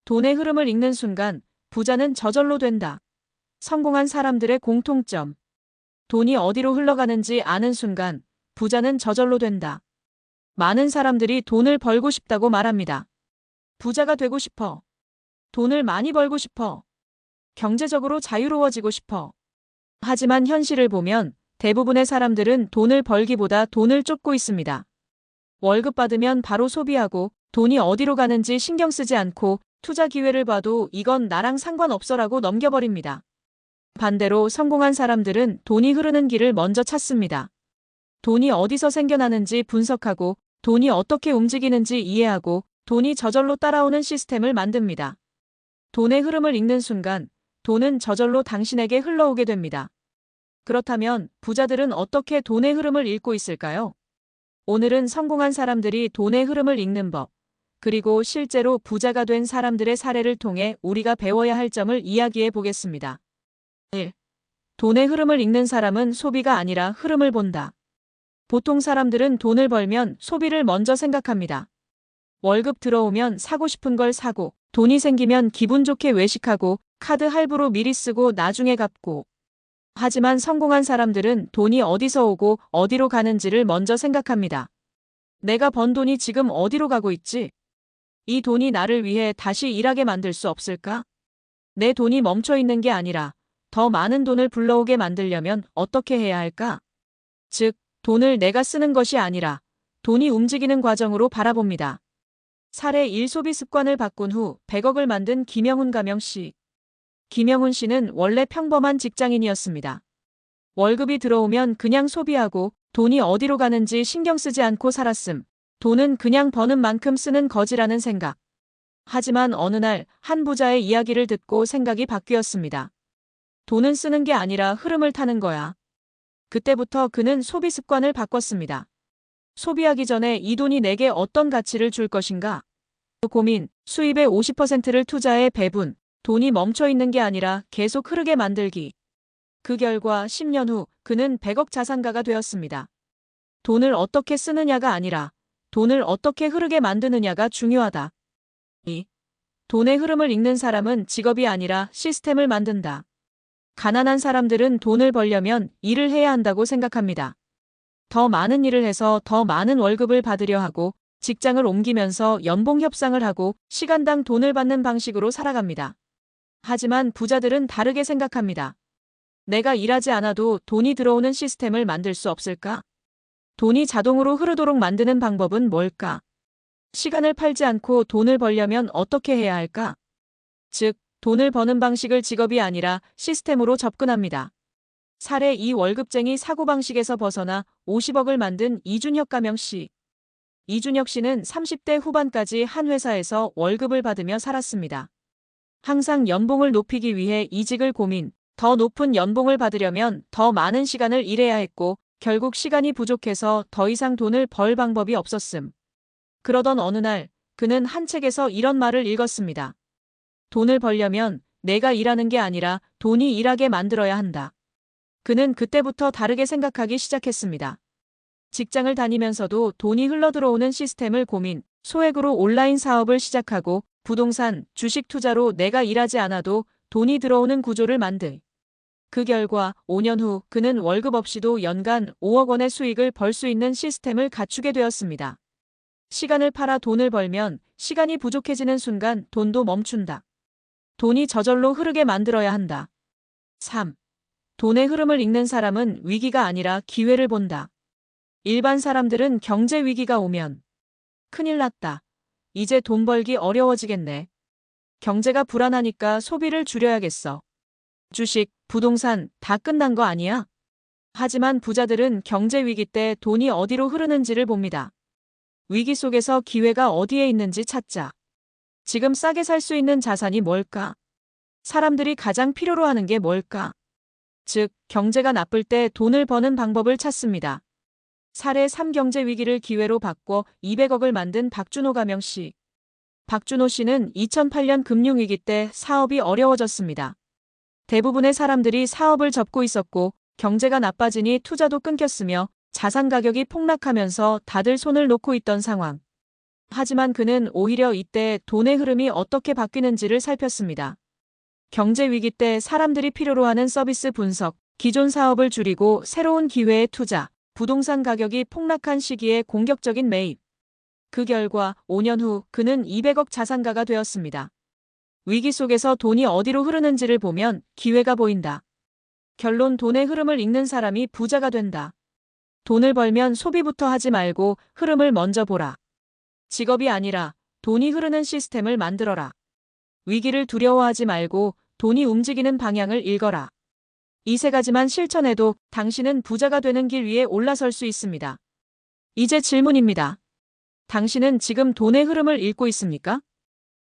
돈의 흐름을 읽는 순간 부자는 저절로 된다. 성공한 사람들의 공통점. 돈이 어디로 흘러가는지 아는 순간 부자는 저절로 된다. 많은 사람들이 돈을 벌고 싶다고 말합니다. 부자가 되고 싶어. 돈을 많이 벌고 싶어. 경제적으로 자유로워지고 싶어. 하지만 현실을 보면 대부분의 사람들은 돈을 벌기보다 돈을 쫓고 있습니다. 월급 받으면 바로 소비하고 돈이 어디로 가는지 신경 쓰지 않고 투자 기회를 봐도 이건 나랑 상관없어라고 넘겨버립니다. 반대로 성공한 사람들은 돈이 흐르는 길을 먼저 찾습니다. 돈이 어디서 생겨나는지 분석하고 돈이 어떻게 움직이는지 이해하고 돈이 저절로 따라오는 시스템을 만듭니다. 돈의 흐름을 읽는 순간 돈은 저절로 당신에게 흘러오게 됩니다. 그렇다면 부자들은 어떻게 돈의 흐름을 읽고 있을까요? 오늘은 성공한 사람들이 돈의 흐름을 읽는 법, 그리고 실제로 부자가 된 사람들의 사례를 통해 우리가 배워야 할 점을 이야기해 보겠습니다. 1. 돈의 흐름을 읽는 사람은 소비가 아니라 흐름을 본다. 보통 사람들은 돈을 벌면 소비를 먼저 생각합니다. 월급 들어오면 사고 싶은 걸 사고, 돈이 생기면 기분 좋게 외식하고, 카드 할부로 미리 쓰고 나중에 갚고. 하지만 성공한 사람들은 돈이 어디서 오고 어디로 가는지를 먼저 생각합니다. 내가 번 돈이 지금 어디로 가고 있지? 이 돈이 나를 위해 다시 일하게 만들 수 없을까? 내 돈이 멈춰 있는 게 아니라 더 많은 돈을 불러오게 만들려면 어떻게 해야 할까? 즉, 돈을 내가 쓰는 것이 아니라 돈이 움직이는 과정으로 바라봅니다. 사례 1. 소비 습관을 바꾼 후 100억을 만든 김영훈 가명 씨. 김영훈 씨는 원래 평범한 직장인이었습니다. 월급이 들어오면 그냥 소비하고 돈이 어디로 가는지 신경 쓰지 않고 살았음. 돈은 그냥 버는 만큼 쓰는 거지라는 생각. 하지만 어느 날 한 부자의 이야기를 듣고 생각이 바뀌었습니다. 돈은 쓰는 게 아니라 흐름을 타는 거야. 그때부터 그는 소비 습관을 바꿨습니다. 소비하기 전에 이 돈이 내게 어떤 가치를 줄 것인가? 고민, 수입의 50%를 투자에 배분, 돈이 멈춰 있는 게 아니라 계속 흐르게 만들기. 그 결과 10년 후 그는 100억 자산가가 되었습니다. 돈을 어떻게 쓰느냐가 아니라 돈을 어떻게 흐르게 만드느냐가 중요하다. 2. 돈의 흐름을 읽는 사람은 직업이 아니라 시스템을 만든다. 가난한 사람들은 돈을 벌려면 일을 해야 한다고 생각합니다. 더 많은 일을 해서 더 많은 월급을 받으려 하고 직장을 옮기면서 연봉 협상을 하고 시간당 돈을 받는 방식으로 살아갑니다. 하지만 부자들은 다르게 생각합니다. 내가 일하지 않아도 돈이 들어오는 시스템을 만들 수 없을까? 돈이 자동으로 흐르도록 만드는 방법은 뭘까? 시간을 팔지 않고 돈을 벌려면 어떻게 해야 할까? 즉, 돈을 버는 방식을 직업이 아니라 시스템으로 접근합니다. 사례 2. 월급쟁이 사고방식에서 벗어나 50억을 만든 이준혁 가명 씨. 이준혁 씨는 30대 후반까지 한 회사에서 월급을 받으며 살았습니다. 항상 연봉을 높이기 위해 이직을 고민, 더 높은 연봉을 받으려면 더 많은 시간을 일해야 했고 결국 시간이 부족해서 더 이상 돈을 벌 방법이 없었음. 그러던 어느 날 그는 한 책에서 이런 말을 읽었습니다. 돈을 벌려면 내가 일하는 게 아니라 돈이 일하게 만들어야 한다. 그는 그때부터 다르게 생각하기 시작했습니다. 직장을 다니면서도 돈이 흘러들어오는 시스템을 고민, 소액으로 온라인 사업을 시작하고 부동산, 주식 투자로 내가 일하지 않아도 돈이 들어오는 구조를 만들. 그 결과 5년 후 그는 월급 없이도 연간 5억 원의 수익을 벌 수 있는 시스템을 갖추게 되었습니다. 시간을 팔아 돈을 벌면 시간이 부족해지는 순간 돈도 멈춘다. 돈이 저절로 흐르게 만들어야 한다. 3. 돈의 흐름을 읽는 사람은 위기가 아니라 기회를 본다. 일반 사람들은 경제 위기가 오면 큰일 났다. 이제 돈 벌기 어려워지겠네. 경제가 불안하니까 소비를 줄여야겠어. 주식, 부동산 다 끝난 거 아니야? 하지만 부자들은 경제 위기 때 돈이 어디로 흐르는지를 봅니다. 위기 속에서 기회가 어디에 있는지 찾자. 지금 싸게 살 수 있는 자산이 뭘까? 사람들이 가장 필요로 하는 게 뭘까? 즉, 경제가 나쁠 때 돈을 버는 방법을 찾습니다. 사례 3. 경제 위기를 기회로 바꿔 200억을 만든 박준호 가명 씨. 박준호 씨는 2008년 금융위기 때 사업이 어려워졌습니다. 대부분의 사람들이 사업을 접고 있었고 경제가 나빠지니 투자도 끊겼으며 자산 가격이 폭락하면서 다들 손을 놓고 있던 상황. 하지만 그는 오히려 이때 돈의 흐름이 어떻게 바뀌는지를 살폈습니다. 경제 위기 때 사람들이 필요로 하는 서비스 분석, 기존 사업을 줄이고 새로운 기회에 투자, 부동산 가격이 폭락한 시기에 공격적인 매입. 그 결과 5년 후 그는 200억 자산가가 되었습니다. 위기 속에서 돈이 어디로 흐르는지를 보면 기회가 보인다. 결론 돈의 흐름을 읽는 사람이 부자가 된다. 돈을 벌면 소비부터 하지 말고 흐름을 먼저 보라. 직업이 아니라 돈이 흐르는 시스템을 만들어라. 위기를 두려워하지 말고 돈이 움직이는 방향을 읽어라. 이 세 가지만 실천해도 당신은 부자가 되는 길 위에 올라설 수 있습니다. 이제 질문입니다. 당신은 지금 돈의 흐름을 읽고 있습니까?